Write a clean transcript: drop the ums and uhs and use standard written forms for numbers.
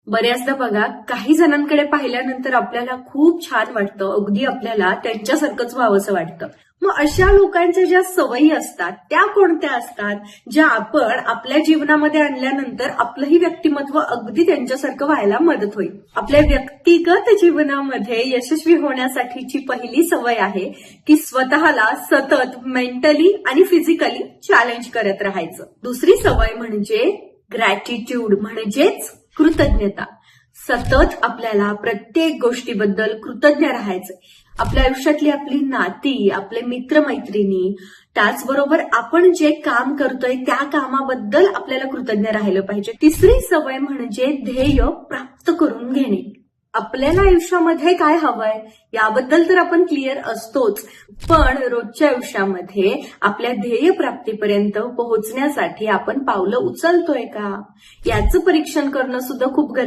बऱ्याचदा बघा, काही जणांकडे पाहिल्यानंतर आपल्याला खूप छान वाटतं, अगदी आपल्याला त्यांच्यासारखंच व्हावंसं वाटतं. मग अशा लोकांच्या ज्या सवयी असतात त्या कोणत्या असतात, ज्या आपण आपल्या जीवनामध्ये आणल्यानंतर आपलंही व्यक्तिमत्व अगदी त्यांच्यासारखं व्हायला मदत होईल. आपल्या व्यक्तिगत जीवनामध्ये यशस्वी होण्यासाठीची पहिली सवय आहे की स्वतःला सतत मेंटली आणि फिजिकली चॅलेंज करत राहायचं. दुसरी सवय म्हणजे ग्रॅटिट्यूड म्हणजेच कृतज्ञता. सतत आपल्याला प्रत्येक गोष्टीबद्दल कृतज्ञ राहायचं. आपल्या आयुष्यातली आपली नाती, आपले मित्रमैत्रिणी, त्याचबरोबर आपण जे काम करतोय त्या कामाबद्दल आपल्याला कृतज्ञ राहिलं पाहिजे. तिसरी सवय म्हणजे ध्येय प्राप्त करून घेणे. आपल्याला आयुष्यामध्ये काय हवंय याबद्दल तर आपण क्लिअर असतोच, पण रोजच्या आयुष्यामध्ये आपल्या ध्येय प्राप्तीपर्यंत पोहोचण्यासाठी आपण पावलं उचलतोय का याचं परीक्षण करणं सुद्धा खूप